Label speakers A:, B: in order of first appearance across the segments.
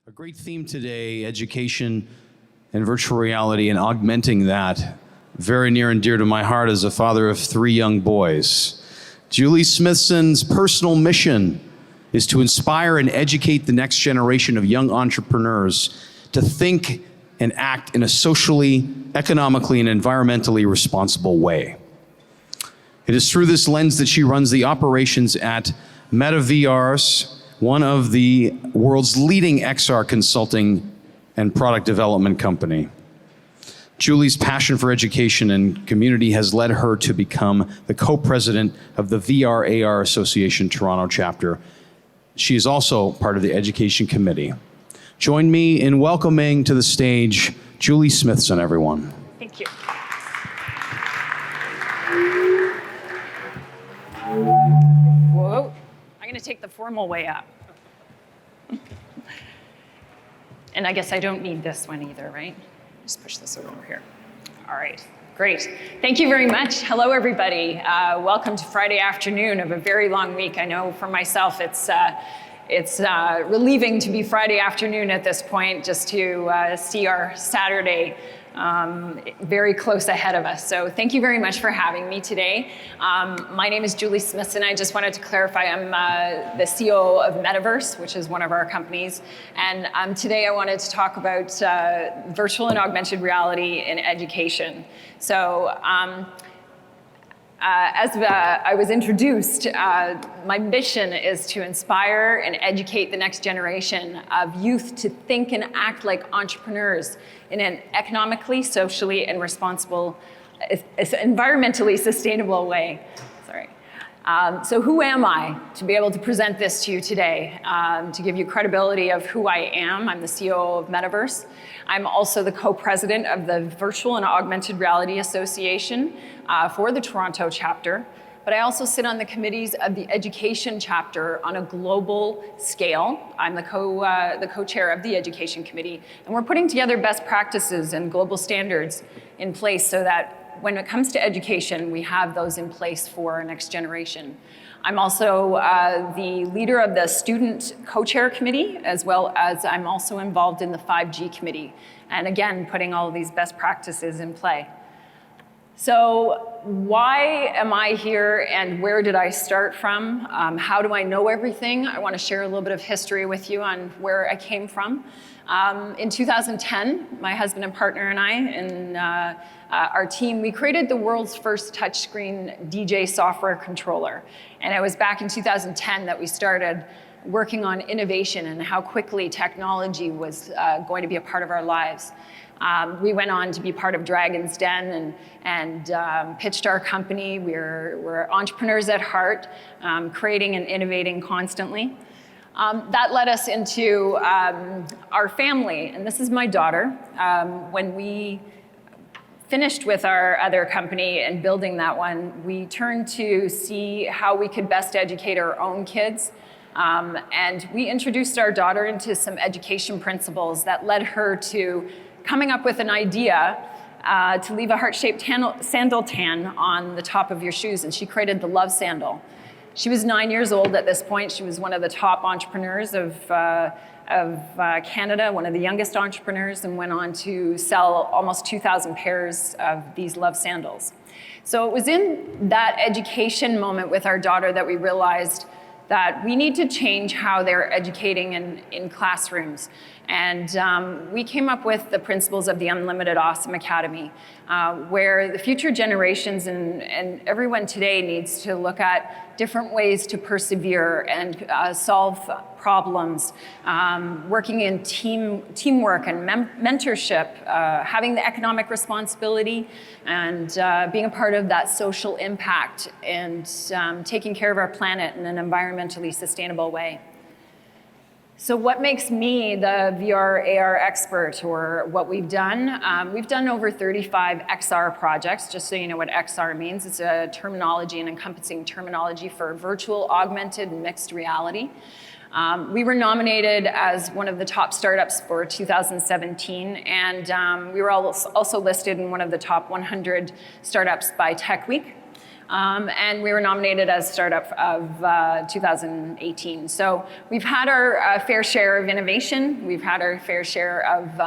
A: A great theme today, education and virtual reality and augmenting that. Very near and dear to my heart as a father of 3 young boys. Julie Smithson's personal mission is to inspire and educate the next generation of young entrepreneurs to think and act in a socially, economically, and environmentally responsible way. It is through this lens that she runs the operations at Meta VR's, one of the world's leading XR consulting and product development company. Julie's passion for education and community has led her to become the co-president of the VR AR Association Toronto chapter. She is also part of the education committee. Join me in welcoming to the stage Julie Smithson, everyone.
B: Thank you. Whoa, I'm going to take the formal way up. And I guess I don't need this one either, right? Just push this over here. All right, great. Thank you very much. Hello, everybody. Welcome to Friday afternoon of a very long week. I know for myself, it's relieving to be Friday afternoon at this point, just to see our Saturday very close ahead of us. So thank you very much for having me today. My name is Julie Smithson. I just wanted to clarify I'm the CEO of Metaverse, which is one of our companies. And today I wanted to talk about virtual and augmented reality in education. So as I was introduced, my mission is to inspire and educate the next generation of youth to think and act like entrepreneurs in an economically, socially, and responsible, environmentally sustainable way. Sorry. So who am I to be able to present this to you today? To give you credibility of who I am, I'm the CEO of Metaverse. I'm also the co-president of the Virtual and Augmented Reality Association for the Toronto chapter. But I also sit on the committees of the education chapter on a global scale. I'm the co-chair of the education committee. And we're putting together best practices and global standards in place so that when it comes to education, we have those in place for our next generation. I'm also the leader of the student co-chair committee, as well as I'm also involved in the 5G committee. And again, putting all of these best practices in play. So why am I here and where did I start from? How do I know everything? I want to share a little bit of history with you on where I came from. In 2010, my husband and partner and I and our team, we created the world's first touchscreen DJ software controller. And it was back in 2010 that we started working on innovation and how quickly technology was going to be a part of our lives. We went on to be part of Dragon's Den and pitched our company. We're entrepreneurs at heart, creating and innovating constantly. That led us into our family, and this is my daughter. When we finished with our other company and building that one, we turned to see how we could best educate our own kids. And we introduced our daughter into some education principles that led her to coming up with an idea to leave a heart-shaped sandal tan on the top of your shoes, and she created the Love Sandal. She was 9 years old at this point. She was one of the top entrepreneurs of Canada, one of the youngest entrepreneurs, and went on to sell almost 2,000 pairs of these Love Sandals. So it was in that education moment with our daughter that we realized that we need to change how they're educating in classrooms. And we came up with the principles of the Unlimited Awesome Academy, where the future generations and everyone today needs to look at different ways to persevere and solve problems, working in teamwork and mentorship, having the economic responsibility, and being a part of that social impact and taking care of our planet in an environmentally sustainable way. So what makes me the VR AR expert, or what we've done? We've done over 35 XR projects, just so you know what XR means. It's a terminology, an encompassing terminology for virtual, augmented, and mixed reality. We were nominated as one of the top startups for 2017, and we were also listed in one of the top 100 startups by Tech Week. And we were nominated as Startup of 2018. So we've had our fair share of innovation. We've had our fair share of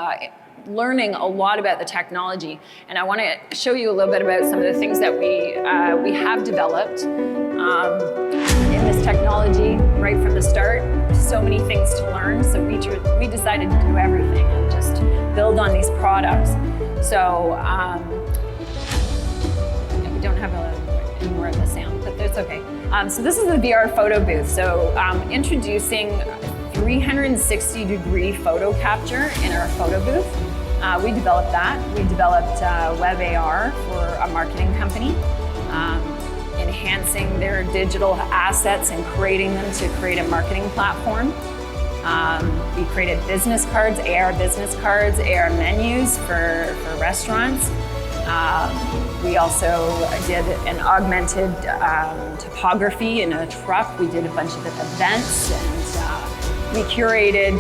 B: learning a lot about the technology. And I want to show you a little bit about some of the things that we have developed in this technology right from the start. So many things to learn. So we decided to do everything and just build on these products. So we don't have any more of the sound, but that's okay. So this is the VR photo booth. So introducing 360-degree photo capture in our photo booth. We developed that. We developed Web AR for a marketing company, enhancing their digital assets and creating them to create a marketing platform. We created business cards, AR business cards, AR menus for restaurants. We also did an augmented topography in a truck. We did a bunch of events, and we curated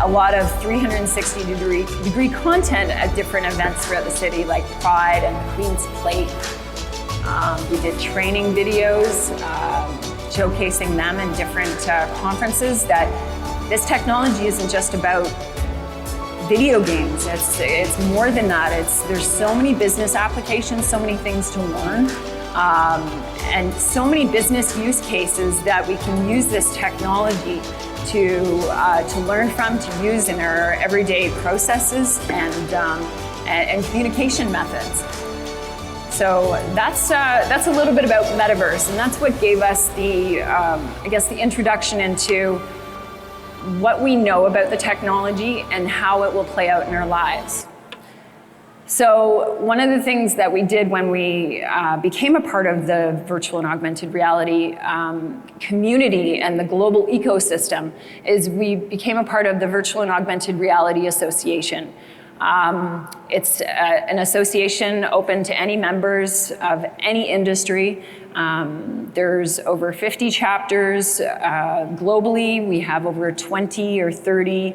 B: a lot of 360-degree content at different events throughout the city, like Pride and Queen's Plate. We did training videos, showcasing them in different conferences, that this technology isn't just about video games. It's more than that. There's so many business applications, so many things to learn, and so many business use cases that we can use this technology to learn from, to use in our everyday processes and communication methods. So that's a little bit about metaverse, and that's what gave us the I guess the introduction into what we know about the technology and how it will play out in our lives. So one of the things that we did when we became a part of the virtual and augmented reality community and the global ecosystem is we became a part of the Virtual and Augmented Reality Association. It's an association open to any members of any industry. There's over 50 chapters globally. We have over 20 or 30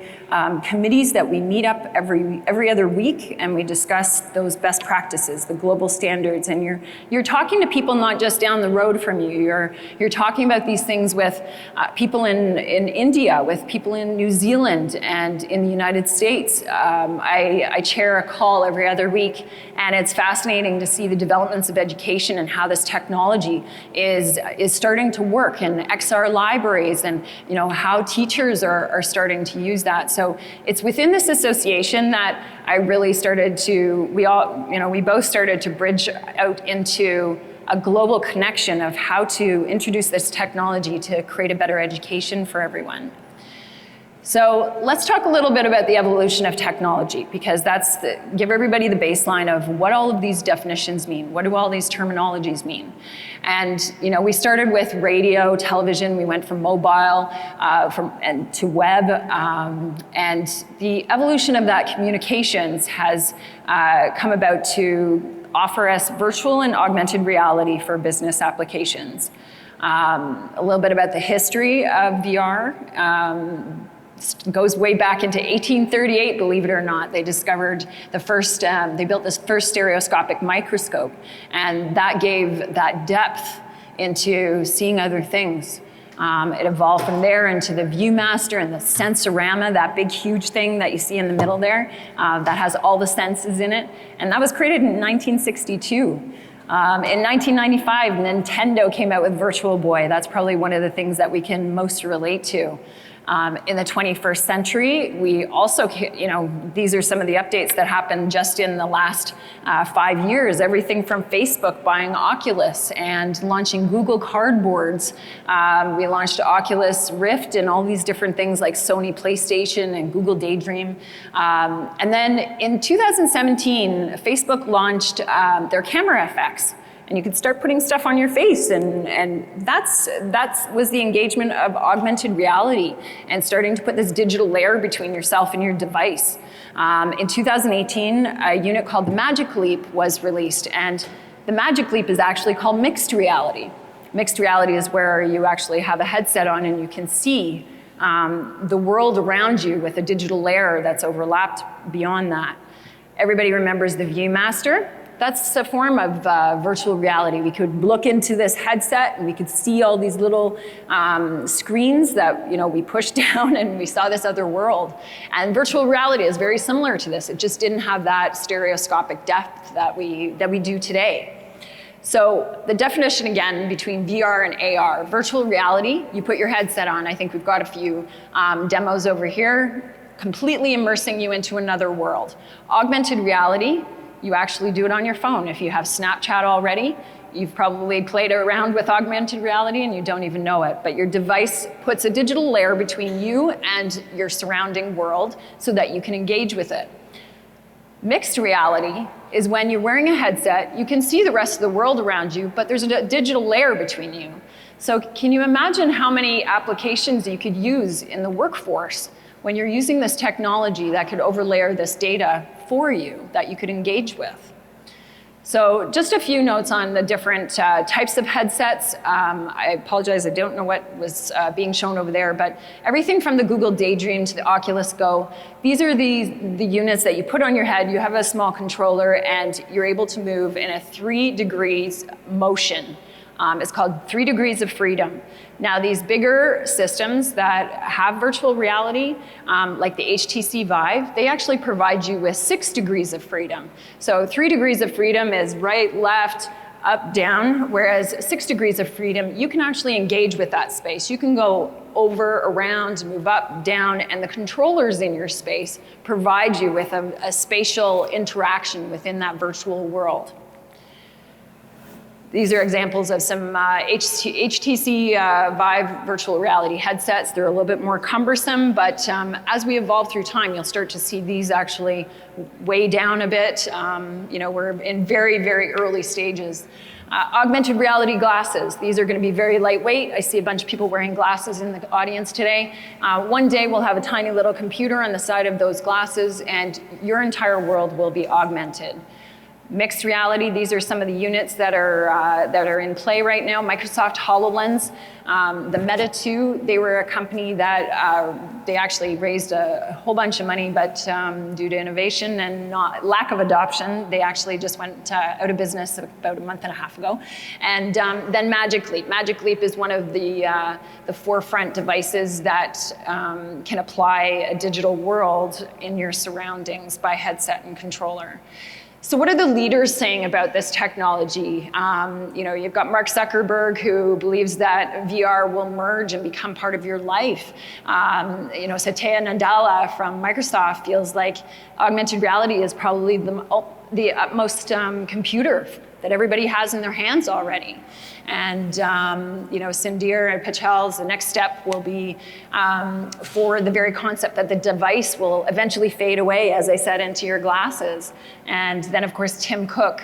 B: committees that we meet up every other week, and we discuss those best practices, the global standards. And you're talking to people not just down the road from you. You're talking about these things with people in India, with people in New Zealand, and in the United States. I chair a call every other week, and it's fascinating to see the developments of education and how this technology is starting to work in XR libraries, and how teachers are starting to use that. So it's within this association that I really started to, we both started to bridge out into a global connection of how to introduce this technology to create a better education for everyone. So let's talk a little bit about the evolution of technology, because give everybody the baseline of what all of these definitions mean. What do all these terminologies mean? And we started with radio, television. We went from mobile to web, and the evolution of that communications has come about to offer us virtual and augmented reality for business applications. A little bit about the history of VR. Goes way back into 1838, believe it or not. They discovered they built this first stereoscopic microscope, and that gave that depth into seeing other things. It evolved from there into the Viewmaster and the Sensorama, that big huge thing that you see in the middle there, that has all the senses in it. And that was created in 1962. In 1995, Nintendo came out with Virtual Boy. That's probably one of the things that we can most relate to. In the 21st century, we also, these are some of the updates that happened just in the last 5 years. Everything from Facebook buying Oculus and launching Google Cardboards. We launched Oculus Rift and all these different things like Sony PlayStation and Google Daydream. And then in 2017, Facebook launched their camera effects. And you could start putting stuff on your face, and that was the engagement of augmented reality and starting to put this digital layer between yourself and your device. In 2018, a unit called the Magic Leap was released, and the Magic Leap is actually called mixed reality. Mixed reality is where you actually have a headset on and you can see the world around you with a digital layer that's overlapped beyond that. Everybody remembers the Viewmaster. That's a form of virtual reality. We could look into this headset and we could see all these little screens that we pushed down and we saw this other world. And virtual reality is very similar to this. It just didn't have that stereoscopic depth that we do today. So the definition again between VR and AR, virtual reality, you put your headset on. I think we've got a few demos over here, completely immersing you into another world. Augmented reality, you actually do it on your phone. If you have Snapchat already, you've probably played around with augmented reality and you don't even know it, but your device puts a digital layer between you and your surrounding world so that you can engage with it. Mixed reality is when you're wearing a headset, you can see the rest of the world around you, but there's a digital layer between you. So can you imagine how many applications you could use in the workforce when you're using this technology that could overlay this data for you that you could engage with? So just a few notes on the different types of headsets. I apologize, I don't know what was being shown over there, but everything from the Google Daydream to the Oculus Go, these are the units that you put on your head. You have a small controller and you're able to move in a 3 degrees motion. It's called 3 degrees of freedom. Now these bigger systems that have virtual reality, like the HTC Vive, they actually provide you with 6 degrees of freedom. So 3 degrees of freedom is right, left, up, down, whereas 6 degrees of freedom, you can actually engage with that space. You can go over, around, move up, down, and the controllers in your space provide you with a spatial interaction within that virtual world. These are examples of some HTC Vive virtual reality headsets. They're a little bit more cumbersome, but as we evolve through time, you'll start to see these actually weigh down a bit. We're in very, very early stages. Augmented reality glasses. These are going to be very lightweight. I see a bunch of people wearing glasses in the audience today. One day we'll have a tiny little computer on the side of those glasses, and your entire world will be augmented. Mixed reality, these are some of the units that are in play right now. Microsoft HoloLens, the Meta 2, they were a company that they actually raised a whole bunch of money, but due to innovation and lack of adoption, they actually just went out of business about a month and a half ago. And then Magic Leap. Magic Leap is one of the forefront devices that can apply a digital world in your surroundings by headset and controller. So what are the leaders saying about this technology? You've got Mark Zuckerberg, who believes that VR will merge and become part of your life. Satya Nadella from Microsoft feels like augmented reality is probably the utmost computer that everybody has in their hands already. And Sundar Pichel's the next step will be for the very concept that the device will eventually fade away, as I said, into your glasses. And then, of course, Tim Cook,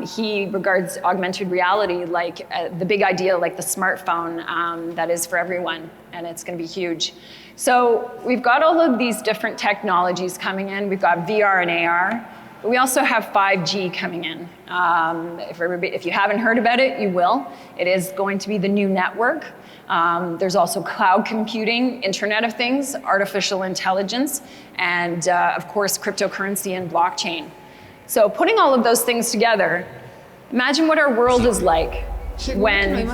B: he regards augmented reality like the big idea, like the smartphone that is for everyone, and it's going to be huge. So we've got all of these different technologies coming in. We've got VR and AR. But we also have 5G coming in. If you haven't heard about it, you will. It is going to be the new network. There's also cloud computing, Internet of Things, artificial intelligence, and of course, cryptocurrency and blockchain. So putting all of those things together, imagine what our world is like when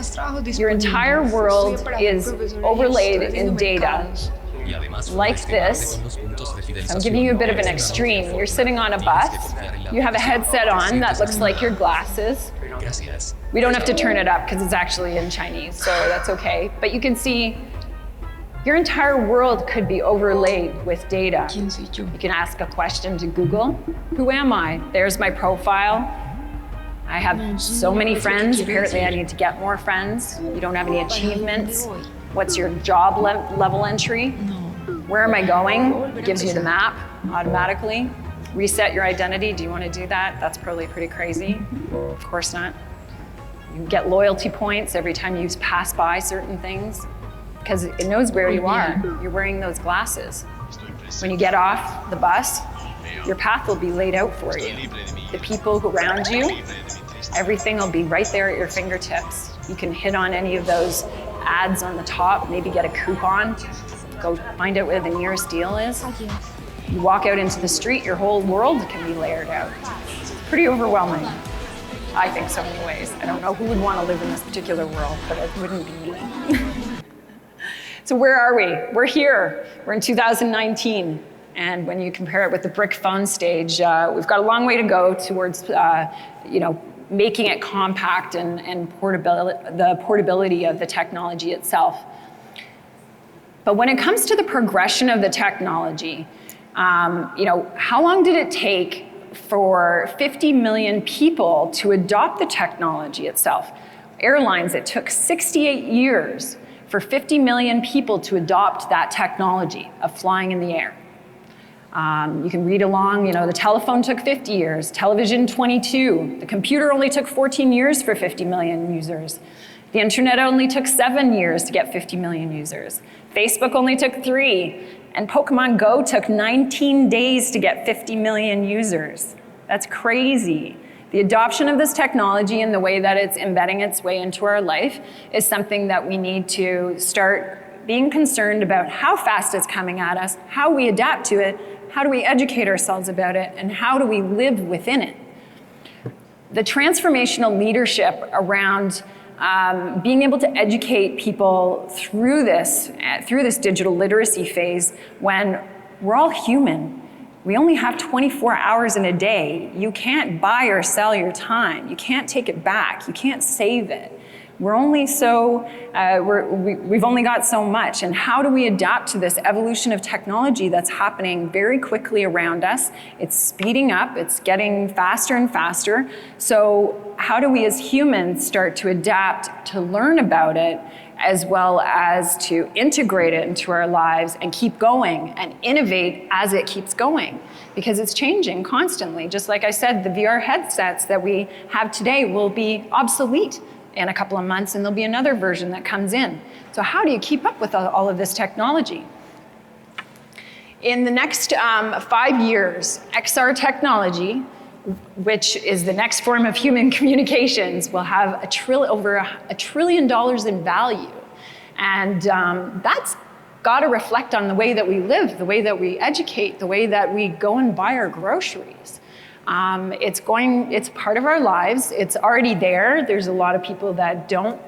B: your entire world is overlaid in data like this. I'm giving you a bit of an extreme. You're sitting on a bus, you have a headset on that looks like your glasses. We don't have to turn it up because it's actually in Chinese, so that's okay. But you can see your entire world could be overlaid with data. You can ask a question to Google. Who am I? There's my profile. I have so many friends. Apparently I need to get more friends. You don't have any achievements. What's your job level entry? Where am I going? It gives you the map automatically. Reset your identity. Do you want to do that? That's probably pretty crazy. Of course not. You get loyalty points every time you pass by certain things because it knows where you are. You're wearing those glasses. When you get off the bus, your path will be laid out for you. The people around you, everything will be right there at your fingertips. You can hit on any of those ads on the top, maybe get a coupon, go find out where the nearest deal is. You walk out into the street, your whole world can be layered out. It's pretty overwhelming. I think so anyways. I don't know who would want to live in this particular world, but it wouldn't be me. So where are we? We're here. We're in 2019. And when you compare it with the brick phone stage, we've got a long way to go towards making it compact and the portability of the technology itself. But when it comes to the progression of the technology, how long did it take for 50 million people to adopt the technology itself? Airlines, it took 68 years for 50 million people to adopt that technology of flying in the air. You can read along, the telephone took 50 years, television 22, the computer only took 14 years for 50 million users. The internet only took 7 years to get 50 million users. Facebook only took 3, and Pokemon Go took 19 days to get 50 million users. That's crazy. The adoption of this technology and the way that it's embedding its way into our life is something that we need to start being concerned about how fast it's coming at us, how we adapt to it, how do we educate ourselves about it, and how do we live within it. The transformational leadership around being able to educate people through this digital literacy phase when we're all human. We only have 24 hours in a day. You can't buy or sell your time. You can't take it back. You can't save it. We've only got so much. And how do we adapt to this evolution of technology that's happening very quickly around us? It's speeding up. It's getting faster and faster. So how do we as humans start to adapt to learn about it, as well as to integrate it into our lives and keep going and innovate as it keeps going? Because it's changing constantly. Just like I said, the VR headsets that we have today will be obsolete in a couple of months, and there'll be another version that comes in. So how do you keep up with all of this technology? In the next 5 years, XR technology, which is the next form of human communications, will have over $1 trillion in value. And that's got to reflect on the way that we live, the way that we educate, the way that we go and buy our groceries. It's part of our lives. It's already there. There's a lot of people that don't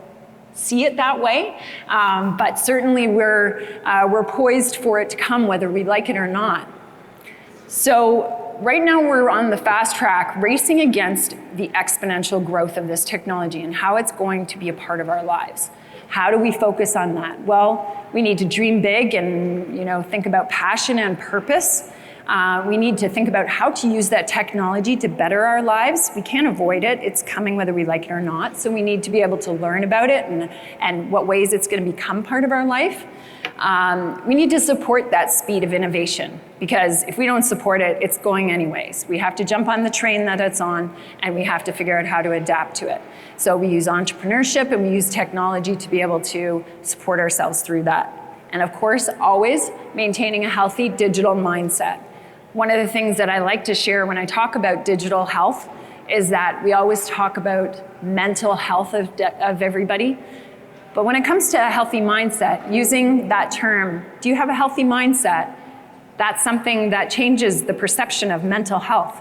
B: see it that way, but certainly we're poised for it to come, whether we like it or not. So right now we're on the fast track, racing against the exponential growth of this technology and how it's going to be a part of our lives. How do we focus on that? Well, we need to dream big and think about passion and purpose. We need to think about how to use that technology to better our lives. We can't avoid it. It's coming whether we like it or not. So we need to be able to learn about it and what ways it's going to become part of our life. We need to support that speed of innovation, because if we don't support it, it's going anyways. We have to jump on the train that it's on, and we have to figure out how to adapt to it. So we use entrepreneurship and we use technology to be able to support ourselves through that. And of course, always maintaining a healthy digital mindset. One of the things that I like to share when I talk about digital health is that we always talk about mental health of everybody. But when it comes to a healthy mindset, using that term, do you have a healthy mindset? That's something that changes the perception of mental health.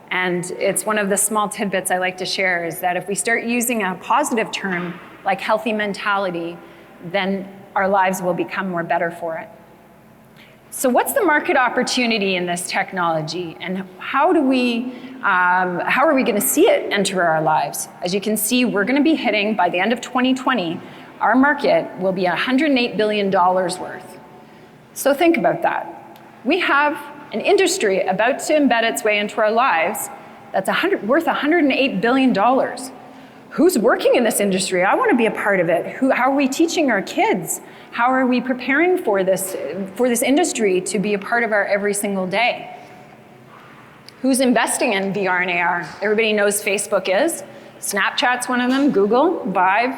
B: And it's one of the small tidbits I like to share, is that if we start using a positive term like healthy mentality, then our lives will become more better for it. So what's the market opportunity in this technology, and how are we going to see it enter our lives? As you can see, we're going to be hitting, by the end of 2020, our market will be $108 billion worth. So think about that. We have an industry about to embed its way into our lives that's worth $108 billion. Who's working in this industry? I want to be a part of it. How are we teaching our kids? How are we preparing for this industry to be a part of our every single day? Who's investing in VR and AR? Everybody knows Facebook is. Snapchat's one of them, Google, Vive,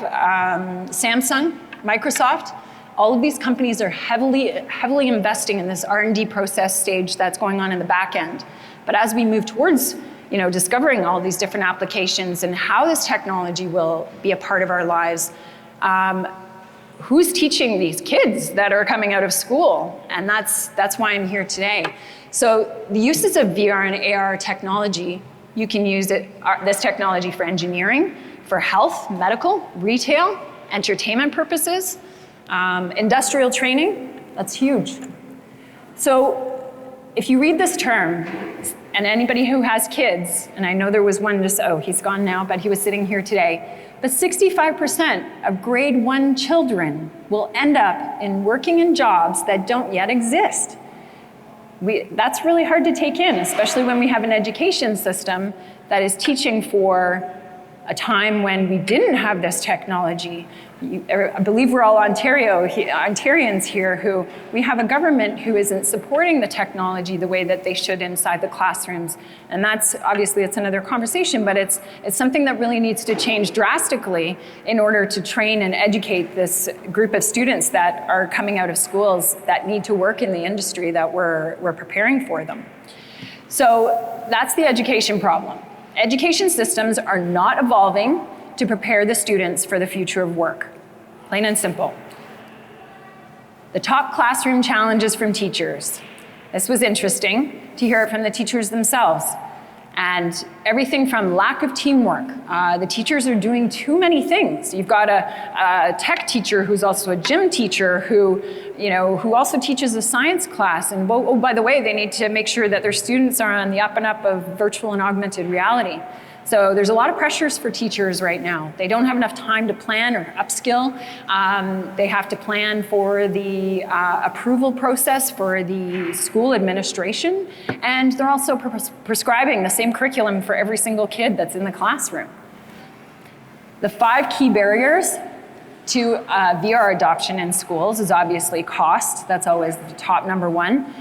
B: Samsung, Microsoft. All of these companies are heavily investing in this R&D process stage that's going on in the back end. But as we move towards discovering all these different applications and how this technology will be a part of our lives, who's teaching these kids that are coming out of school? And that's why I'm here today. So the uses of VR and AR technology, You can use this technology for engineering, for health, medical, retail, entertainment purposes, industrial training. That's huge. So if you read this term, and anybody who has kids, and I know there was one just, oh, he's gone now, but he was sitting here today, but 65% of grade 1 children will end up in working in jobs that don't yet exist. That's really hard to take in, especially when we have an education system that is teaching for a time when we didn't have this technology. I believe we're all Ontarians here who, we have a government who isn't supporting the technology the way that they should inside the classrooms. And that's, obviously it's another conversation, but it's something that really needs to change drastically in order to train and educate this group of students that are coming out of schools that need to work in the industry that we're preparing for them. So that's the education problem. Education systems are not evolving to prepare the students for the future of work, plain and simple. The top classroom challenges from teachers. This was interesting to hear it from the teachers themselves. And everything from lack of teamwork. The teachers are doing too many things. You've got a tech teacher who's also a gym teacher who also teaches a science class. And oh, by the way, they need to make sure that their students are on the up and up of virtual and augmented reality. So there's a lot of pressures for teachers right now. They don't have enough time to plan or upskill. They have to plan for the approval process for the school administration. And they're also prescribing the same curriculum for every single kid that's in the classroom. The 5 key barriers to VR adoption in schools is obviously cost. That's always the top number 1.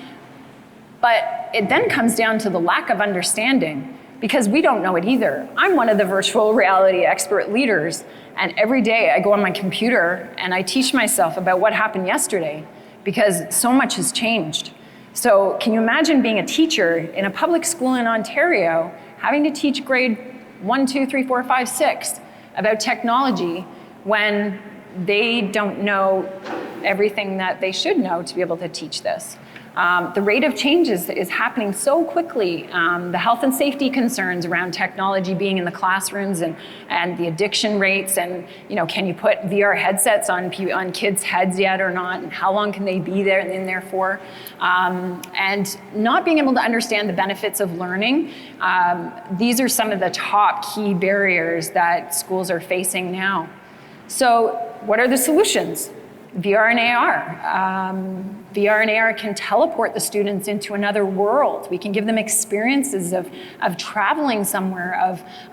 B: But it then comes down to the lack of understanding, because we don't know it either. I'm one of the virtual reality expert leaders, and every day I go on my computer and I teach myself about what happened yesterday, because so much has changed. So can you imagine being a teacher in a public school in Ontario, having to teach grade 1, 2, 3, 4, 5, 6 about technology when they don't know everything that they should know to be able to teach this? The rate of change is happening so quickly. The health and safety concerns around technology being in the classrooms and the addiction rates, and can you put VR headsets on kids' heads yet or not, and how long can they be in there for? And not being able to understand the benefits of learning. These are some of the top key barriers that schools are facing now. So what are the solutions? VR and AR. VR and AR can teleport the students into another world. We can give them experiences of traveling somewhere,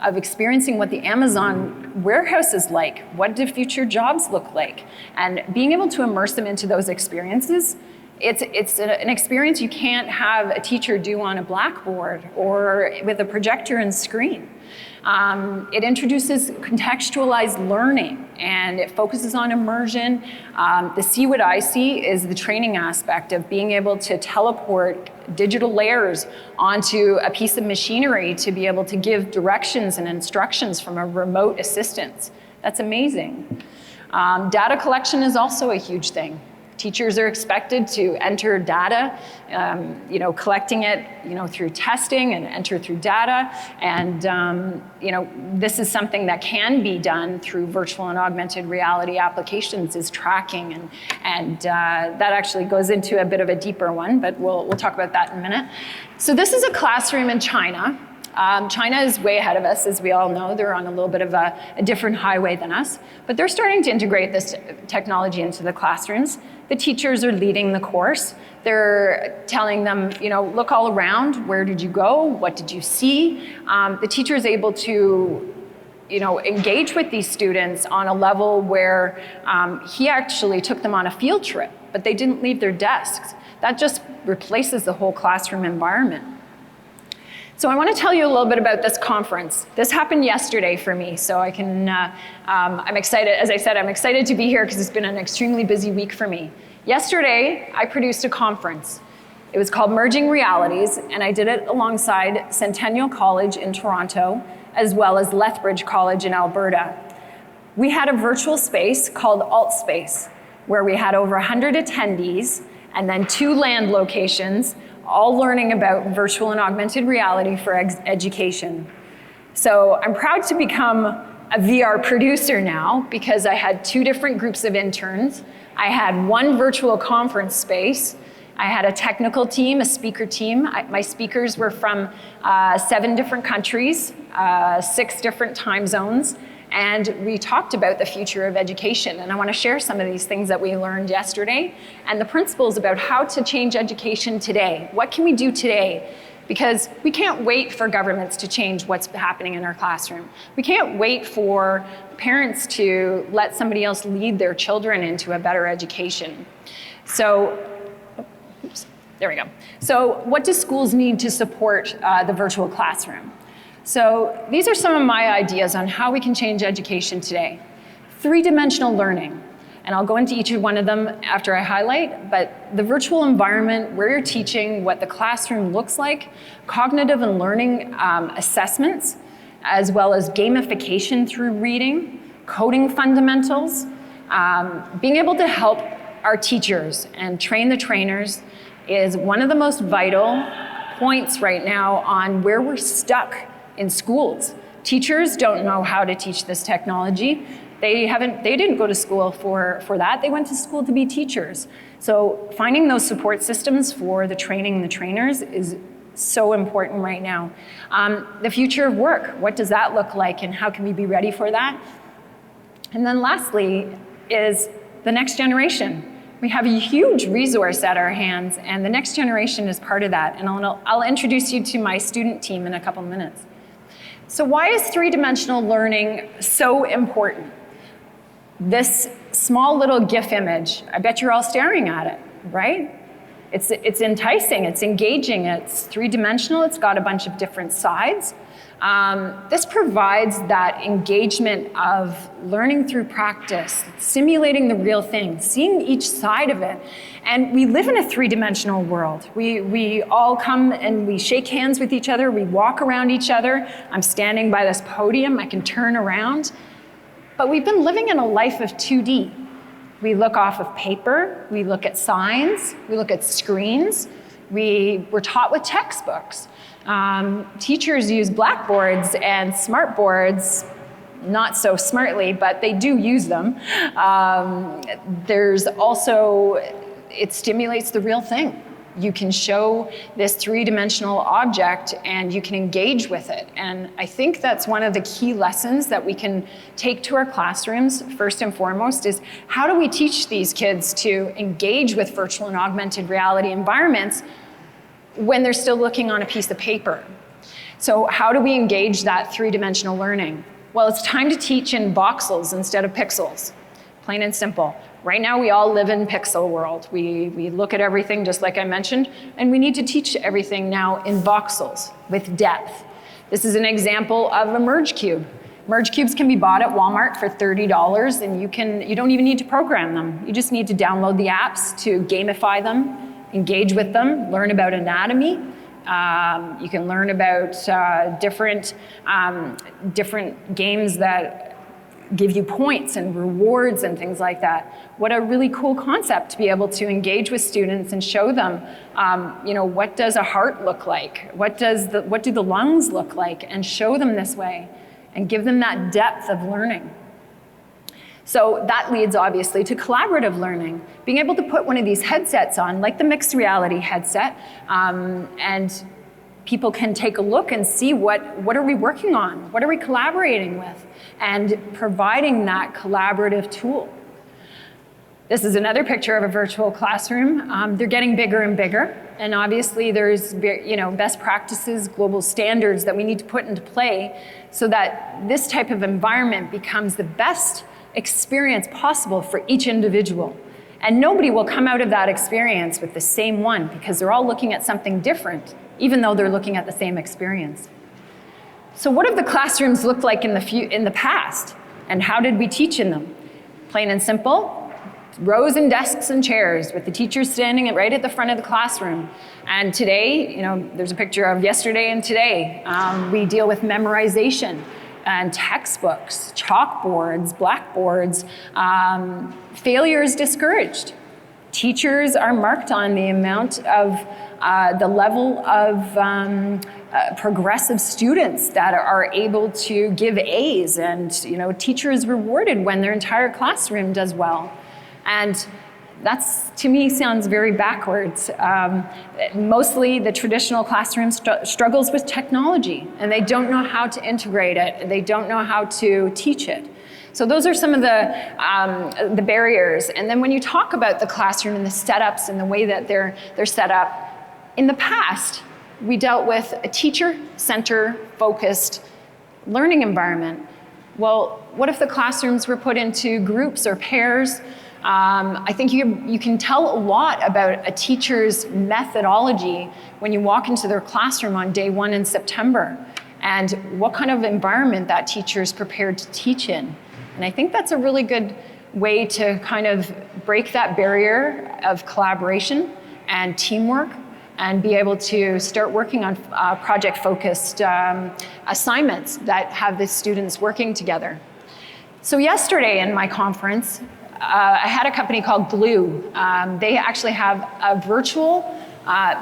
B: of experiencing what the Amazon warehouse is like. What do future jobs look like? And being able to immerse them into those experiences, it's an experience you can't have a teacher do on a blackboard or with a projector and screen. It introduces contextualized learning, and it focuses on immersion. The See What I See is the training aspect of being able to teleport digital layers onto a piece of machinery to be able to give directions and instructions from a remote assistance. That's amazing. Data collection is also a huge thing. Teachers are expected to enter data, collecting it, through testing and enter through data. And, this is something that can be done through virtual and augmented reality applications, is tracking. And that actually goes into a bit of a deeper one, but we'll talk about that in a minute. So this is a classroom in China. China is way ahead of us, as we all know. They're on a little bit of a different highway than us, but they're starting to integrate this technology into the classrooms. The teachers are leading the course. They're telling them, look all around. Where did you go? What did you see? The teacher is able to engage with these students on a level where he actually took them on a field trip, but they didn't leave their desks. That just replaces the whole classroom environment. So I want to tell you a little bit about this conference. This happened yesterday for me, so I can, I'm excited, as I said, I'm excited to be here because it's been an extremely busy week for me. Yesterday, I produced a conference. It was called Merging Realities, and I did it alongside Centennial College in Toronto, as well as Lethbridge College in Alberta. We had a virtual space called AltSpace, where we had over 100 attendees, and then 2 land locations all learning about virtual and augmented reality for education. So I'm proud to become a VR producer now because I had 2 different groups of interns. I had 1 virtual conference space. I had a technical team, a speaker team. My speakers were from 7 different countries, 6 different time zones, and we talked about the future of education. And I want to share some of these things that we learned yesterday and the principles about how to change education today. What can we do today? Because we can't wait for governments to change what's happening in our classroom. We can't wait for parents to let somebody else lead their children into a better education. So, oops, there we go. So what do schools need to support the virtual classroom? So these are some of my ideas on how we can change education today. 3-dimensional learning. And I'll go into each one of them after I highlight, but the virtual environment where you're teaching, what the classroom looks like, cognitive and learning assessments, as well as gamification through reading, coding fundamentals, being able to help our teachers and train the trainers is one of the most vital points right now on where we're stuck in schools. Teachers don't know how to teach this technology. They didn't go to school for that. They went to school to be teachers. So finding those support systems for the training and the trainers is so important right now. The future of work, what does that look like and how can we be ready for that? And then lastly is the next generation. We have a huge resource at our hands and the next generation is part of that. And I'll introduce you to my student team in a couple minutes. So why is 3-dimensional learning so important? This small little GIF image, I bet you're all staring at it, right? It's enticing, it's engaging, it's 3-dimensional, it's got a bunch of different sides. This provides that engagement of learning through practice, simulating the real thing, seeing each side of it. And we live in a 3-dimensional world. We all come and we shake hands with each other, we walk around each other. I'm standing by this podium, I can turn around. But we've been living in a life of 2D. We look off of paper, we look at signs, we look at screens, we're taught with textbooks. Teachers use blackboards and smartboards, not so smartly, but they do use them. There's also, it stimulates the real thing. You can show this 3-dimensional object and you can engage with it. And I think that's one of the key lessons that we can take to our classrooms, first and foremost, is how do we teach these kids to engage with virtual and augmented reality environments when they're still looking on a piece of paper? So how do we engage that 3-dimensional learning? Well, it's time to teach in voxels instead of pixels, plain and simple. Right now, we all live in pixel world. We look at everything, just like I mentioned, and we need to teach everything now in voxels with depth. This is an example of a merge cube. Merge cubes can be bought at Walmart for $30, and you don't even need to program them. You just need to download the apps to gamify them, engage with them, learn about anatomy. You can learn about different games that give you points and rewards and things like that. What a really cool concept to be able to engage with students and show them, what does a heart look like? What do the lungs look like? And show them this way and give them that depth of learning. So that leads obviously to collaborative learning. Being able to put one of these headsets on, like the mixed reality headset, and people can take a look and see what are we working on? What are we collaborating with? And providing that collaborative tool. This is another picture of a virtual classroom. They're getting bigger and bigger. And obviously there's best practices, global standards that we need to put into play so that this type of environment becomes the best experience possible for each individual. And nobody will come out of that experience with the same one because they're all looking at something different, even though they're looking at the same experience. So what have the classrooms looked like in the past? And how did we teach in them? Plain and simple, rows and desks and chairs with the teachers standing right at the front of the classroom. And today, there's a picture of yesterday and today. We deal with memorization and textbooks, chalkboards, blackboards. Failure is discouraged. Teachers are marked on the amount of the level of progressive students that are able to give A's, and teacher is rewarded when their entire classroom does well. And that's, to me, sounds very backwards. Mostly the traditional classroom struggles with technology, and they don't know how to integrate it. They don't know how to teach it. So those are some of the barriers. And then when you talk about the classroom and the setups and the way that they're set up, in the past, we dealt with a teacher-center-focused learning environment. Well, what if the classrooms were put into groups or pairs? I think you can tell a lot about a teacher's methodology when you walk into their classroom on day 1 in September, and what kind of environment that teacher is prepared to teach in. And I think that's a really good way to kind of break that barrier of collaboration and teamwork, and be able to start working on project-focused assignments that have the students working together. So yesterday in my conference, I had a company called Glue. They actually have a virtual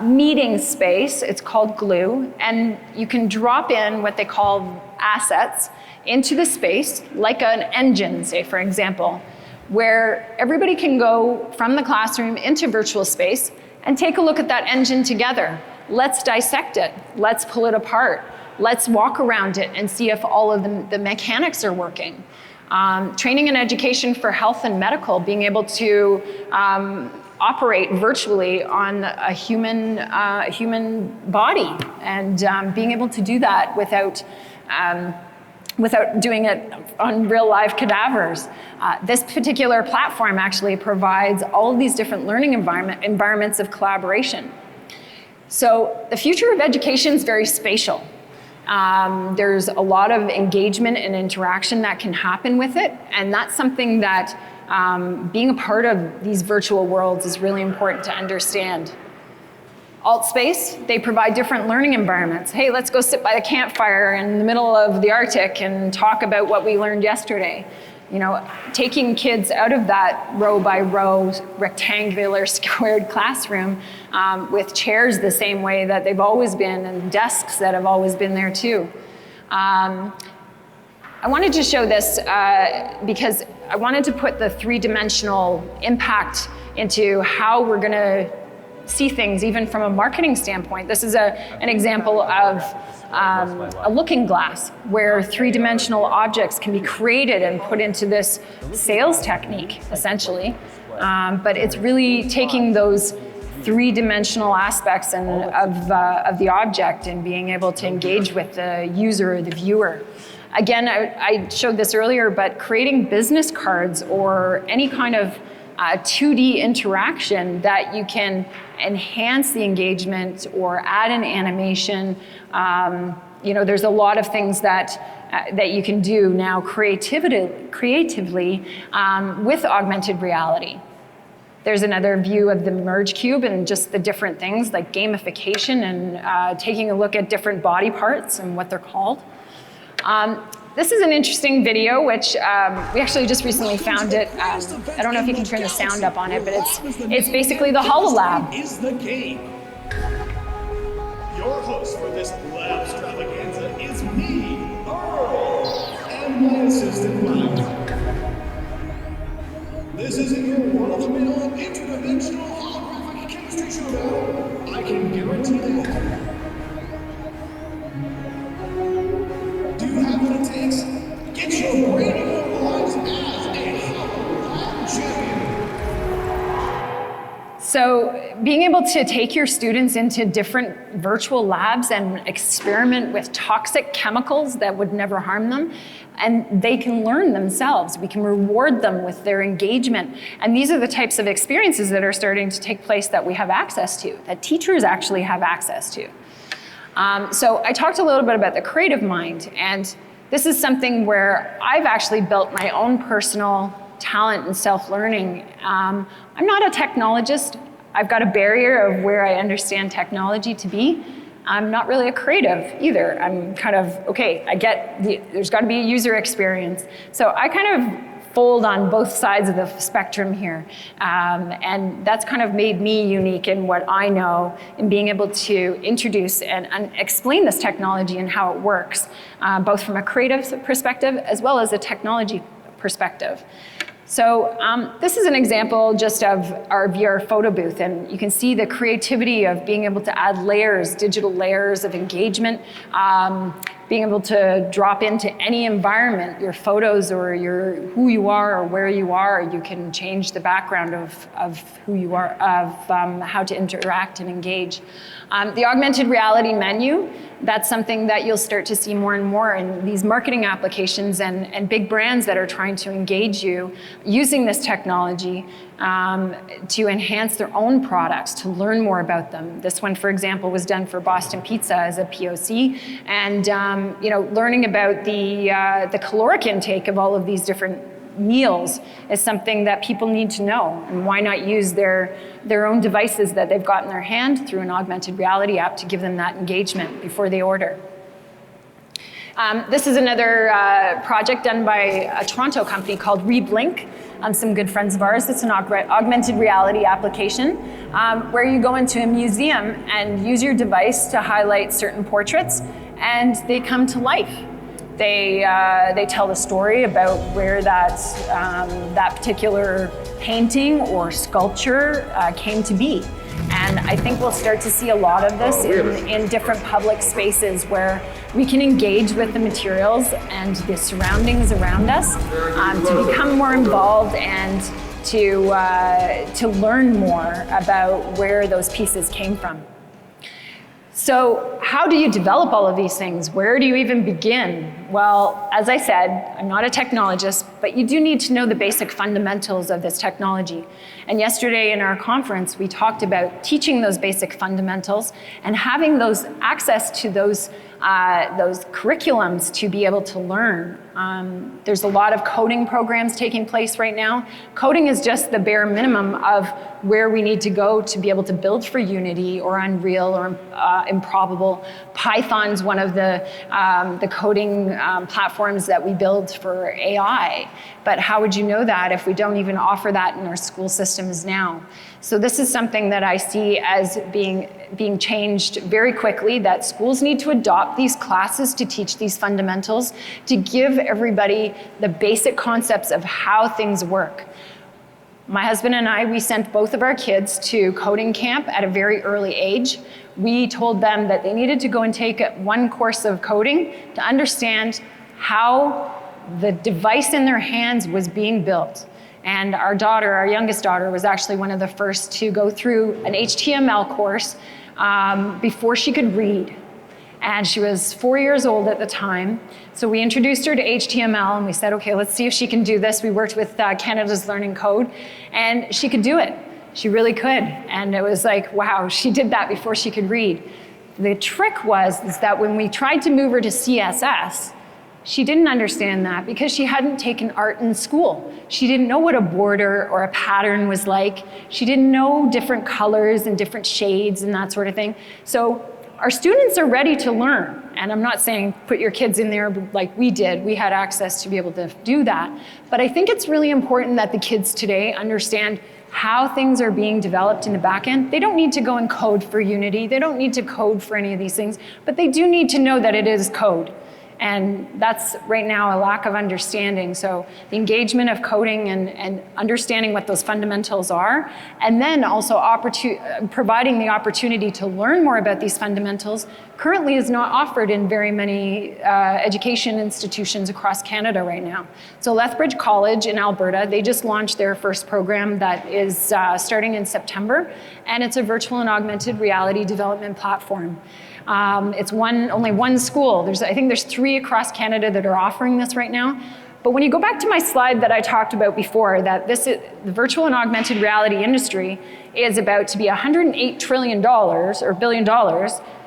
B: meeting space. It's called Glue, and you can drop in what they call assets into the space, like an engine, say, for example, where everybody can go from the classroom into virtual space and take a look at that engine together. Let's dissect it. Let's pull it apart. Let's walk around it and see if all of the mechanics are working. Training and education for health and medical, being able to operate virtually on a human body, and being able to do that without doing it on real live cadavers. This particular platform actually provides all of these different learning environments of collaboration. So the future of education is very spatial. There's a lot of engagement and interaction that can happen with it, and that's something that being a part of these virtual worlds is really important to understand. AltSpace, they provide different learning environments. Hey, let's go sit by the campfire in the middle of the Arctic and talk about what we learned yesterday. Taking kids out of that row by row, rectangular, squared classroom with chairs the same way that they've always been, and desks that have always been there too. I wanted to show this because I wanted to put the three-dimensional impact into how we're going to see things even from a marketing standpoint. This is an example of a looking glass where three-dimensional objects can be created and put into this sales technique, essentially. But it's really taking those three-dimensional aspects of the object and being able to engage with the user or the viewer. Again, I showed this earlier, but creating business cards or any kind of 2D interaction that you can enhance the engagement or add an animation. There's a lot of things that you can do now creatively with augmented reality. There's another view of the merge cube and just the different things like gamification and taking a look at different body parts and what they're called. This is an interesting video, which we actually just recently found it. I don't know if you can turn the sound up on it, but it's basically the HoloLab.
C: Is the game. Your host for this lab extravaganza is me, Earl, and my assistant Mike. This isn't your world-of-mill interdimensional holographic chemistry showdown. I can guarantee that. Do you have what it takes? Get your brain immortalized as a HoloLab champion.
B: So being able to take your students into different virtual labs and experiment with toxic chemicals that would never harm them, and they can learn themselves. We can reward them with their engagement. And these are the types of experiences that are starting to take place that we have access to, that teachers actually have access to. So I talked a little bit about the creative mind, and this is something where I've actually built my own personal talent and self-learning. I'm not a technologist. I've got a barrier of where I understand technology to be. I'm not really a creative either. I'm kind of, okay, I get there's got to be a user experience. So I kind of fold on both sides of the spectrum here. And that's kind of made me unique in what I know in being able to introduce and explain this technology and how it works, both from a creative perspective as well as a technology perspective. So this is an example just of our VR photo booth, and you can see the creativity of being able to add layers, digital layers of engagement, being able to drop into any environment, your photos or who you are or where you are. You can change the background of who you are, of how to interact and engage. The augmented reality menu, that's something that you'll start to see more and more in these marketing applications and big brands that are trying to engage you using this technology to enhance their own products, to learn more about them. This one, for example, was done for Boston Pizza as a POC, and learning about the caloric intake of all of these different meals is something that people need to know, and why not use their own devices that they've got in their hand through an augmented reality app to give them that engagement before they order. This is another project done by a Toronto company called Reblink. Some good friends of ours. It's an augmented reality application where you go into a museum and use your device to highlight certain portraits, and they come to life. They tell the story about where that particular painting or sculpture came to be. And I think we'll start to see a lot of this in different public spaces where we can engage with the materials and the surroundings around us to become more involved and to learn more about where those pieces came from. So how do you develop all of these things? Where do you even begin? Well, as I said, I'm not a technologist, but you do need to know the basic fundamentals of this technology. And yesterday in our conference, we talked about teaching those basic fundamentals and having those access to those curriculums to be able to learn. There's a lot of coding programs taking place right now. Coding is just the bare minimum of where we need to go to be able to build for Unity or Unreal or Improbable. Python's one of the coding platforms that we build for AI. But how would you know that if we don't even offer that in our school systems now? So this is something that I see as being changed very quickly, that schools need to adopt these classes to teach these fundamentals, to give everybody the basic concepts of how things work. My husband and I, we sent both of our kids to coding camp at a very early age. We told them that they needed to go and take one course of coding to understand how the device in their hands was being built. And our daughter, our youngest daughter, was actually one of the first to go through an HTML course before she could read. And she was 4 years old at the time. So we introduced her to HTML and we said, okay, let's see if she can do this. We worked with Canada's Learning Code, and she could do it. She really could. And it was like, wow, she did that before she could read. The trick was that when we tried to move her to CSS, she didn't understand that because she hadn't taken art in school. She didn't know what a border or a pattern was like. She didn't know different colors and different shades and that sort of thing. So our students are ready to learn. And I'm not saying put your kids in there like we did. We had access to be able to do that. But I think it's really important that the kids today understand how things are being developed in the back end. They don't need to go and code for Unity. They don't need to code for any of these things. But they do need to know that it is code. And that's right now a lack of understanding. So the engagement of coding and understanding what those fundamentals are, and then also providing the opportunity to learn more about these fundamentals currently is not offered in very many education institutions across Canada right now. So Lethbridge College in Alberta, they just launched their first program that is starting in September, and it's a virtual and augmented reality development platform. It's only one school. I think there's 3 across Canada that are offering this right now. But when you go back to my slide that I talked about before, that the virtual and augmented reality industry is about to be $108 trillion or $1 billion,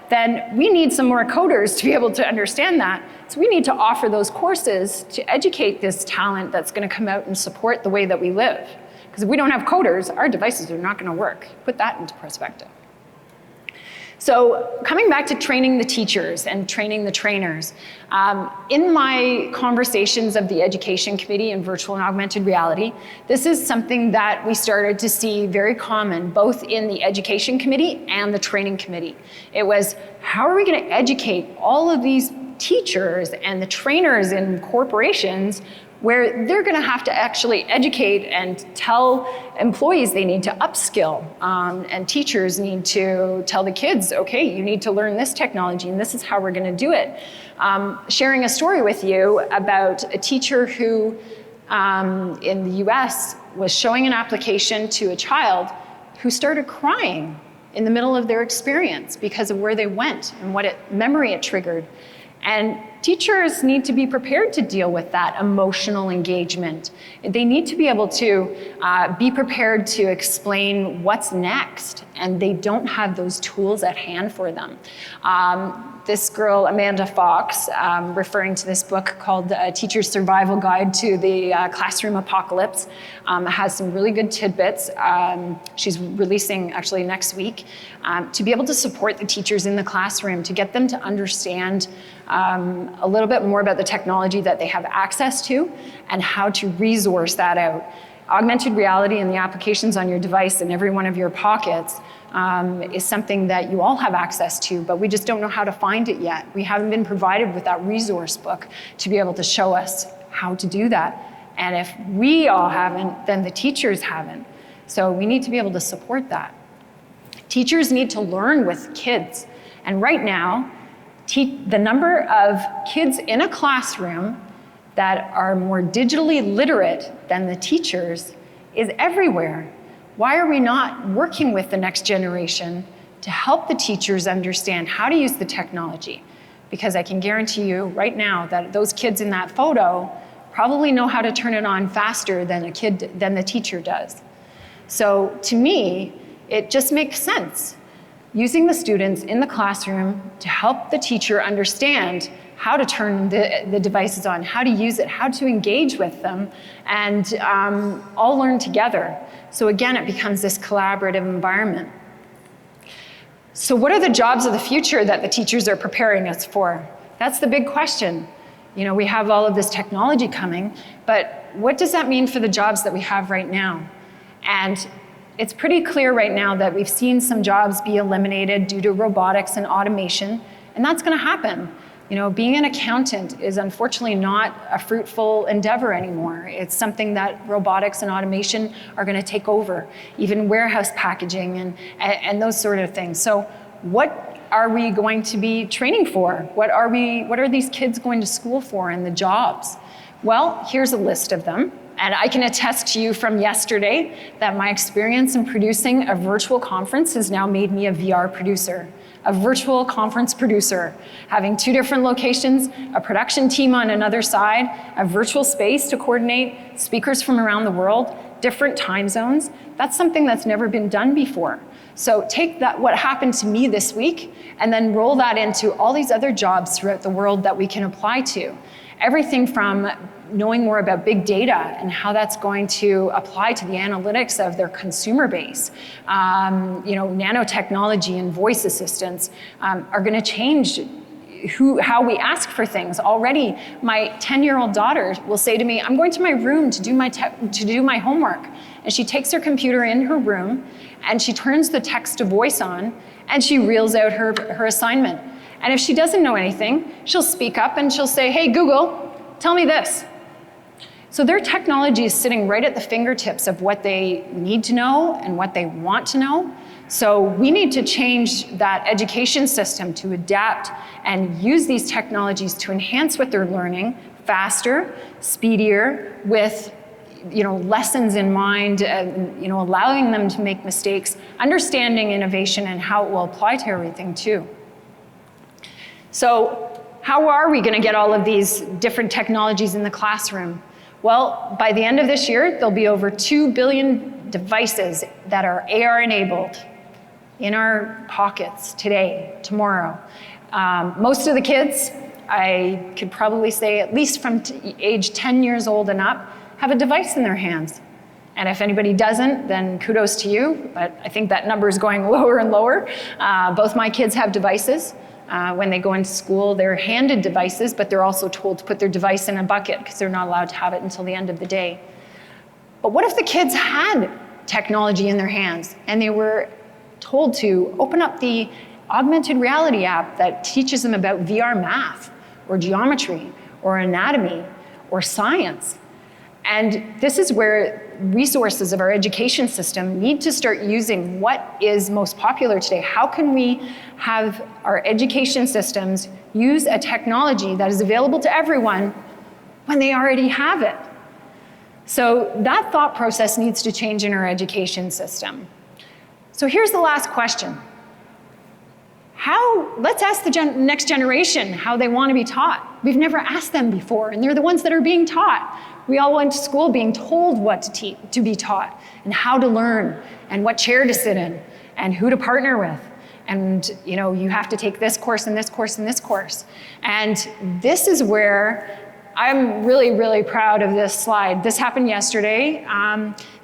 B: then we need some more coders to be able to understand that. So we need to offer those courses to educate this talent that's going to come out and support the way that we live. Because if we don't have coders, our devices are not going to work. Put that into perspective. So coming back to training the teachers and training the trainers, in my conversations of the Education Committee in virtual and augmented reality, this is something that we started to see very common, both in the Education Committee and the Training Committee. It was, how are we going to educate all of these teachers and the trainers in corporations where they're going to have to actually educate and tell employees they need to upskill, and teachers need to tell the kids, okay, you need to learn this technology and this is how we're going to do it. Sharing a story with you about a teacher who in the US was showing an application to a child who started crying in the middle of their experience because of where they went and what memory it triggered. And teachers need to be prepared to deal with that emotional engagement. They need to be able to be prepared to explain what's next, and they don't have those tools at hand for them. This girl, Amanda Fox, referring to this book called Teacher's Survival Guide to the Classroom Apocalypse, has some really good tidbits. She's releasing actually next week, to be able to support the teachers in the classroom, to get them to understand a little bit more about the technology that they have access to and how to resource that out. Augmented reality and the applications on your device in every one of your pockets is something that you all have access to, but we just don't know how to find it yet. We haven't been provided with that resource book to be able to show us how to do that. And if we all haven't, then the teachers haven't. So we need to be able to support that. Teachers need to learn with kids. And right now, the number of kids in a classroom that are more digitally literate than the teachers is everywhere. Why are we not working with the next generation to help the teachers understand how to use the technology? Because I can guarantee you right now that those kids in that photo probably know how to turn it on faster than the teacher does. So to me, it just makes sense. Using the students in the classroom to help the teacher understand how to turn the devices on, how to use it, how to engage with them, and all learn together. So again, it becomes this collaborative environment. So what are the jobs of the future that the teachers are preparing us for? That's the big question. You know, we have all of this technology coming, but what does that mean for the jobs that we have right now? And it's pretty clear right now that we've seen some jobs be eliminated due to robotics and automation, and that's going to happen. You know, being an accountant is unfortunately not a fruitful endeavor anymore. It's something that robotics and automation are going to take over, even warehouse packaging and those sort of things. So what are we going to be training for? What are these kids going to school for and the jobs? Well, here's a list of them. And I can attest to you from yesterday that my experience in producing a virtual conference has now made me a VR producer, a virtual conference producer, having 2 different locations, a production team on another side, a virtual space to coordinate speakers from around the world, different time zones. That's something that's never been done before. So take that, what happened to me this week, and then roll that into all these other jobs throughout the world that we can apply to. Everything from knowing more about big data and how that's going to apply to the analytics of their consumer base. Nanotechnology and voice assistants are going to change how we ask for things. Already, my 10-year-old daughter will say to me, I'm going to my room to do my homework. And she takes her computer in her room and she turns the text to voice on and she reels out her assignment. And if she doesn't know anything, she'll speak up and she'll say, hey, Google, tell me this. So their technology is sitting right at the fingertips of what they need to know and what they want to know. So we need to change that education system to adapt and use these technologies to enhance what they're learning faster, speedier, with lessons in mind, allowing them to make mistakes, understanding innovation and how it will apply to everything too. So how are we going to get all of these different technologies in the classroom? Well, by the end of this year, there'll be over 2 billion devices that are AR enabled in our pockets today, tomorrow. Most of the kids, I could probably say at least from age 10 years old and up, have a device in their hands. And if anybody doesn't, then kudos to you, but I think that number is going lower and lower. Both my kids have devices. When they go into school, they're handed devices, but they're also told to put their device in a bucket because they're not allowed to have it until the end of the day. But what if the kids had technology in their hands and they were told to open up the augmented reality app that teaches them about VR math or geometry or anatomy or science? And this is where resources of our education system need to start using what is most popular today. How can we have our education systems use a technology that is available to everyone when they already have it? So that thought process needs to change in our education system. So here's the last question. Let's ask the next generation how they want to be taught. We've never asked them before, and they're the ones that are being taught. We all went to school being told what to be taught, and how to learn, and what chair to sit in, and who to partner with. And you have to take this course, and this course, and this course. And this is where I'm really, really proud of this slide. This happened yesterday.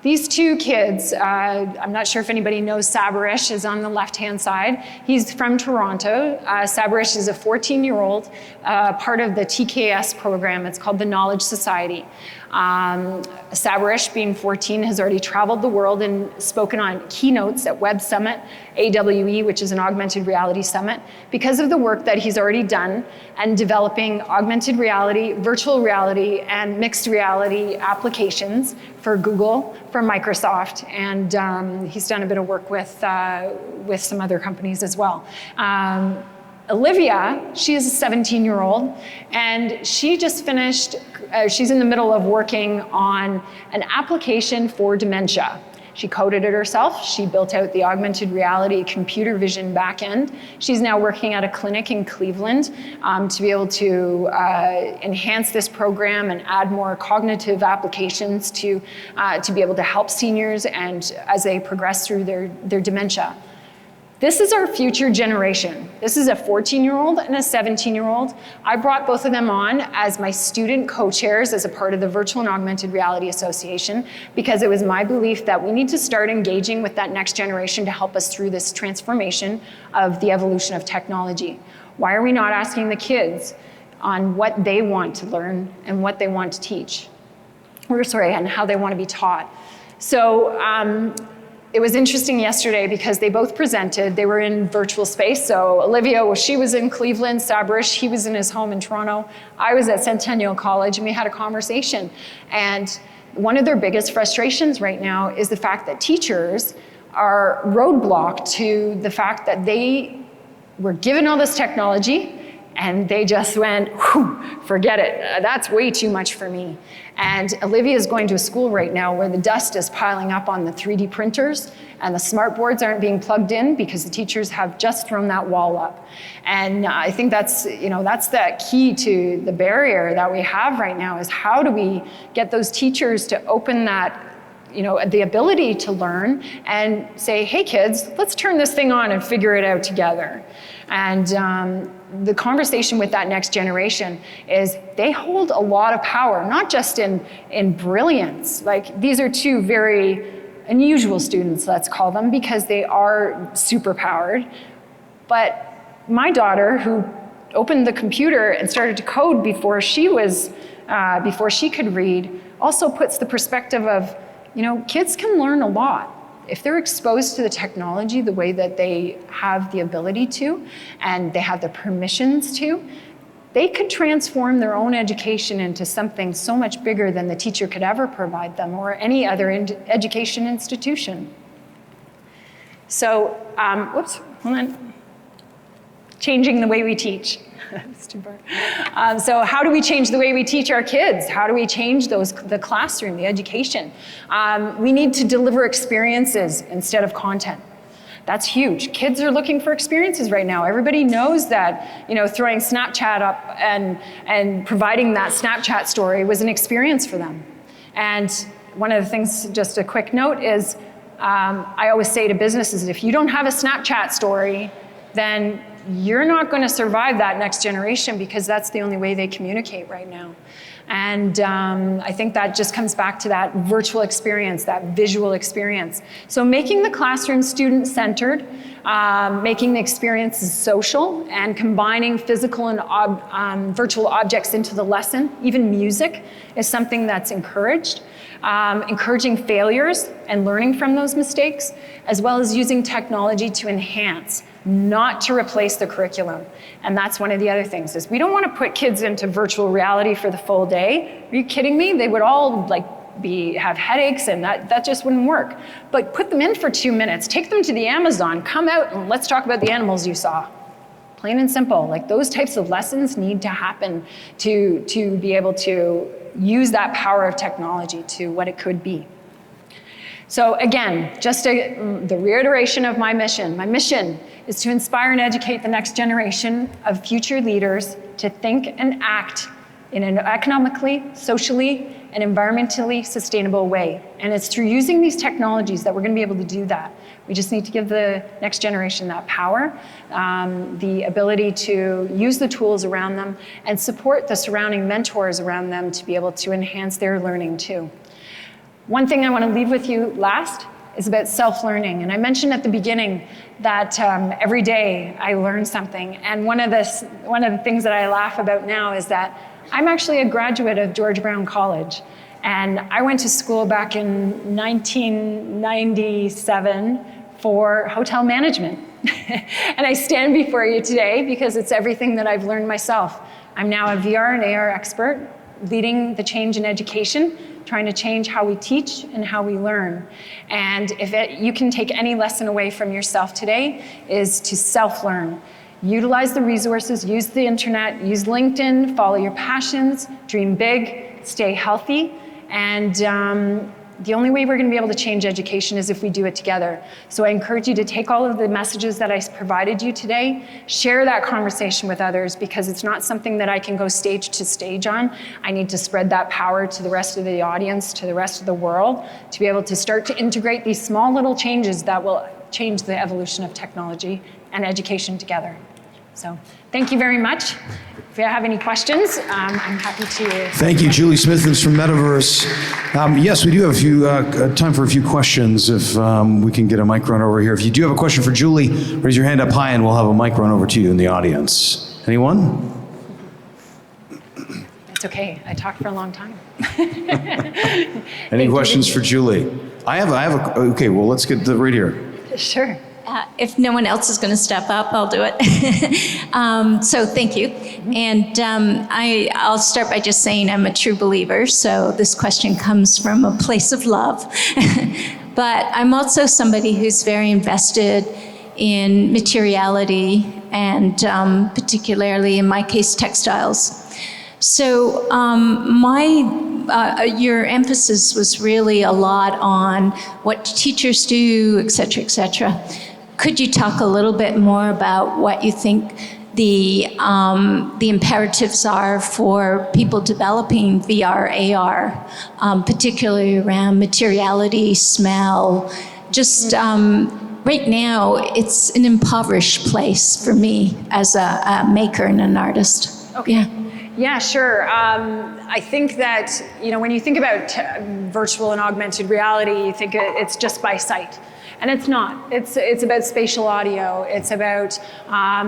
B: These two kids, I'm not sure if anybody knows Sabarish, is on the left-hand side. He's from Toronto. Sabarish is a 14-year-old, part of the TKS program. It's called the Knowledge Society. Sabarish, being 14, has already traveled the world and spoken on keynotes at Web Summit, AWE, which is an augmented reality summit, because of the work that he's already done and developing augmented reality, virtual reality, and mixed reality applications for Google, for Microsoft, and he's done a bit of work with some other companies as well. Olivia, she is a 17-year-old, and she just finished, she's in the middle of working on an application for dementia. She coded it herself. She built out the augmented reality computer vision backend. She's now working at a clinic in Cleveland to be able to enhance this program and add more cognitive applications to be able to help seniors and as they progress through their dementia. This is our future generation. This is a 14-year-old and a 17-year-old. I brought both of them on as my student co-chairs as a part of the Virtual and Augmented Reality Association because it was my belief that we need to start engaging with that next generation to help us through this transformation of the evolution of technology. Why are we not asking the kids on what they want to learn and what they want to teach? And how they want to be taught. So, it was interesting yesterday because they both presented. They were in virtual space. So Olivia, well, she was in Cleveland. Sabarish, he was in his home in Toronto. I was at Centennial College, and we had a conversation. And one of their biggest frustrations right now is the fact that teachers are roadblocked to the fact that they were given all this technology and they just went, forget it. That's way too much for me. And Olivia is going to a school right now where the dust is piling up on the 3D printers and the smart boards aren't being plugged in because the teachers have just thrown that wall up. And I think that's the key to the barrier that we have right now is how do we get those teachers to open that the ability to learn and say, hey kids, let's turn this thing on and figure it out together. And the conversation with that next generation is they hold a lot of power, not just in brilliance. Like these are two very unusual students, let's call them, because they are superpowered. But my daughter, who opened the computer and started to code before she could read, also puts the perspective of, kids can learn a lot. If they're exposed to the technology the way that they have the ability to, and they have the permissions to, they could transform their own education into something so much bigger than the teacher could ever provide them or any other education institution. So, hold on. Changing the way we teach. It's too far. So how do we change the way we teach our kids? How do we change the classroom, the education? We need to deliver experiences instead of content. That's huge. Kids are looking for experiences right now. Everybody knows that, throwing Snapchat up and providing that Snapchat story was an experience for them. And one of the things, just a quick note, is I always say to businesses, if you don't have a Snapchat story, then you're not going to survive that next generation because that's the only way they communicate right now. And I think that just comes back to that virtual experience, that visual experience. So making the classroom student-centered, making the experiences social, and combining physical and virtual objects into the lesson, even music, is something that's encouraged. Encouraging failures and learning from those mistakes, as well as using technology to enhance, not to replace the curriculum. And that's one of the other things, is we don't want to put kids into virtual reality for the full day. Are you kidding me? They would all have headaches, and that just wouldn't work. But put them in for 2 minutes, take them to the Amazon, come out and let's talk about the animals you saw. Plain and simple. Like, those types of lessons need to happen to be able to use that power of technology to what it could be. So again, just the reiteration of my mission. My mission is to inspire and educate the next generation of future leaders to think and act in an economically, socially, and environmentally sustainable way. And it's through using these technologies that we're going to be able to do that. We just need to give the next generation that power, the ability to use the tools around them, and support the surrounding mentors around them to be able to enhance their learning too. One thing I want to leave with you last is about self-learning. And I mentioned at the beginning that every day I learn something. And one of the things that I laugh about now is that I'm actually a graduate of George Brown College. And I went to school back in 1997 for hotel management. And I stand before you today because it's everything that I've learned myself. I'm now a VR and AR expert, leading the change in education, trying to change how we teach and how we learn. And if you can take any lesson away from yourself today, is to self-learn. Utilize the resources, use the internet, use LinkedIn, follow your passions, dream big, stay healthy. And the only way we're going to be able to change education is if we do it together. So I encourage you to take all of the messages that I provided you today, share that conversation with others, because it's not something that I can go stage to stage on. I need to spread that power to the rest of the audience, to the rest of the world, to be able to start to integrate these small little changes that will change the evolution of technology and education together. So thank you very much. If you have any questions, I'm happy to.
A: Thank you, Julie Smithson from Metaverse. Yes, we do have time for a few questions. If we can get a mic run over here. If you do have a question for Julie, raise your hand up high and we'll have a mic run over to you in the audience. Anyone?
B: It's okay. I talked for a long time.
A: Any questions for Julie? Okay, well, let's get right here.
B: Sure.
D: If no one else is going to step up, I'll do it. So thank you. And I'll start by just saying I'm a true believer, so this question comes from a place of love. But I'm also somebody who's very invested in materiality and particularly, in my case, textiles. So your emphasis was really a lot on what teachers do, et cetera, et cetera. Could you talk a little bit more about what you think the imperatives are for people developing VR, AR, particularly around materiality, smell? Just right now, it's an impoverished place for me as a maker and an artist.
B: Okay.
D: Yeah.
B: Yeah, sure. I think that, when you think about virtual and augmented reality, you think it's just by sight. And it's not. It's about spatial audio. It's about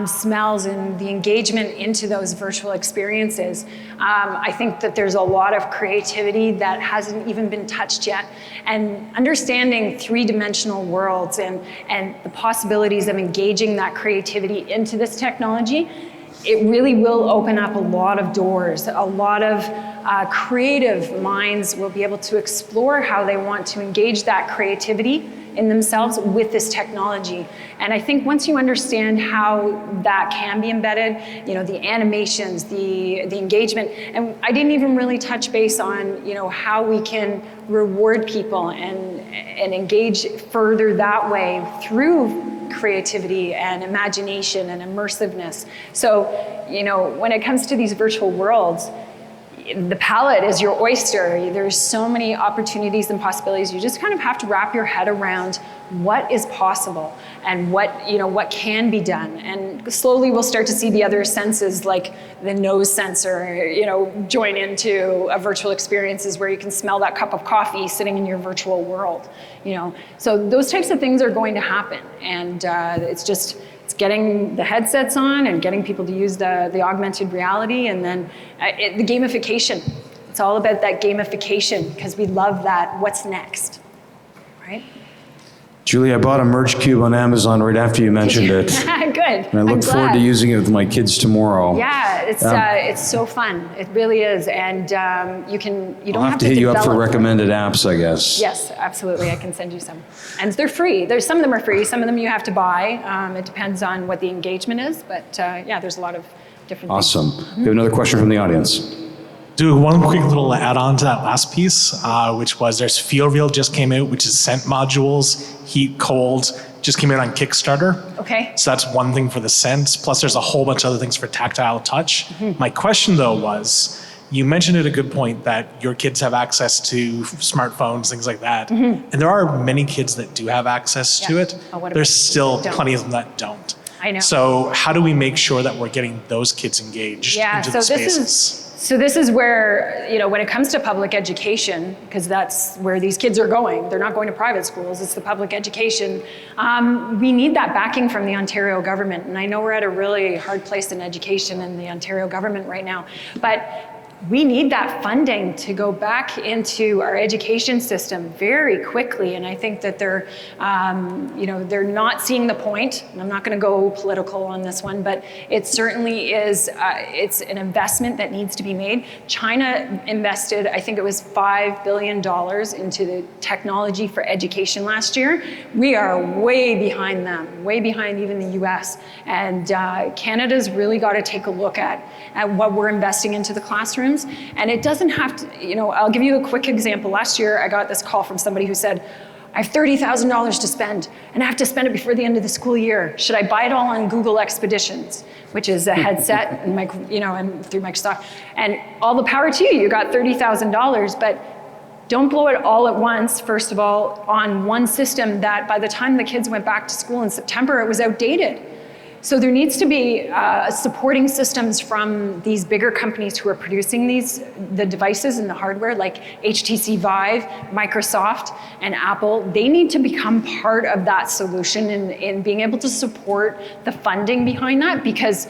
B: smells and the engagement into those virtual experiences. I think that there's a lot of creativity that hasn't even been touched yet. And understanding three-dimensional worlds and the possibilities of engaging that creativity into this technology, it really will open up a lot of doors. A lot of creative minds will be able to explore how they want to engage that creativity in themselves with this technology. And I think once you understand how that can be embedded, the animations, the engagement, and I didn't even really touch base on, how we can reward people and engage further that way through creativity and imagination and immersiveness. So, when it comes to these virtual worlds, the palette is your oyster. There's so many opportunities and possibilities. You just kind of have to wrap your head around what is possible. and what can be done. And slowly we'll start to see the other senses, like the nose sensor, join into a virtual experiences where you can smell that cup of coffee sitting in your virtual world. So those types of things are going to happen, and it's getting the headsets on and getting people to use the augmented reality, and then the gamification. It's all about that gamification, because we love that what's next, right?
A: Julie, I bought a Merge Cube on Amazon right after you mentioned it.
B: Good.
A: And I look forward to using it with my kids tomorrow.
B: Yeah, it's so fun. It really is, and you don't
A: I'll
B: have
A: to hit you up for
B: develop.
A: recommended apps, I guess.
B: Yes, absolutely. I can send you some, and they're free. There's some of them are free. Some of them you have to buy. It depends on what the engagement is, but yeah, there's a lot of different.
A: Awesome.
B: Things.
A: We have another question from the audience.
E: Do one quick little add-on to that last piece, which was there's FeelReal just came out, which is scent modules, heat, cold, just came out on Kickstarter.
B: Okay.
E: So that's one thing for the scents. Plus there's a whole bunch of other things for tactile touch. My question though was, you mentioned at a good point that your kids have access to smartphones, things like that. And there are many kids that do have access to it.
B: Oh, what about
E: There's still
B: don't?
E: plenty of them that don't.
B: I know.
E: So how do we make sure that we're getting those kids engaged into the spaces?
B: So this is where, when it comes to public education, because that's where these kids are going, they're not going to private schools, it's the public education, we need that backing from the Ontario government. And I know we're at a really hard place in education in the Ontario government right now, but we need that funding to go back into our education system very quickly. And I think that they're not seeing the point. And I'm not going to go political on this one, but it certainly is, it's an investment that needs to be made. China invested, I think it was $5 billion into the technology for education last year. We are way behind them, way behind even the US. And Canada's really got to take a look at what we're investing into the classrooms. And it doesn't have to, I'll give you a quick example. Last year, I got this call from somebody who said, I have $30,000 to spend, and I have to spend it before the end of the school year. Should I buy it all on Google Expeditions, which is a headset and and through Microsoft? And all the power to you, you got $30,000, but don't blow it all at once, first of all, on one system that by the time the kids went back to school in September, it was outdated. So there needs to be supporting systems from these bigger companies who are producing the devices and the hardware, like HTC Vive, Microsoft, and Apple. They need to become part of that solution in being able to support the funding behind that, because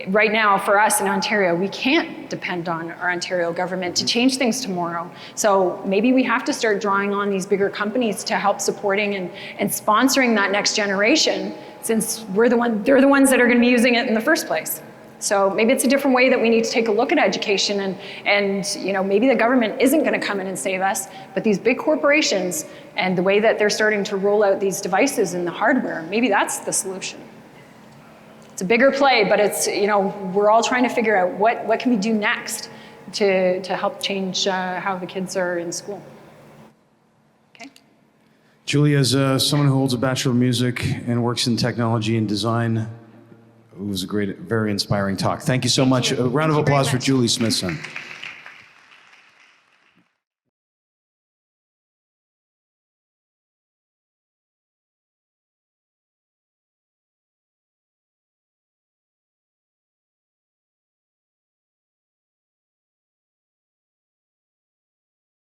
B: right now for us in Ontario, we can't depend on our Ontario government to change things tomorrow. So maybe we have to start drawing on these bigger companies to help supporting and sponsoring that next generation, since they're the ones that are going to be using it in the first place. So maybe it's a different way that we need to take a look at education, and maybe the government isn't going to come in and save us, but these big corporations and the way that they're starting to roll out these devices and the hardware, maybe that's the solution. It's a bigger play, but it's, we're all trying to figure out what can we do next to help change how the kids are in school. Okay.
A: Julie, as someone who holds a Bachelor of Music and works in technology and design, it was a very inspiring talk. Thank you so much. A round of applause for Julie Smithson.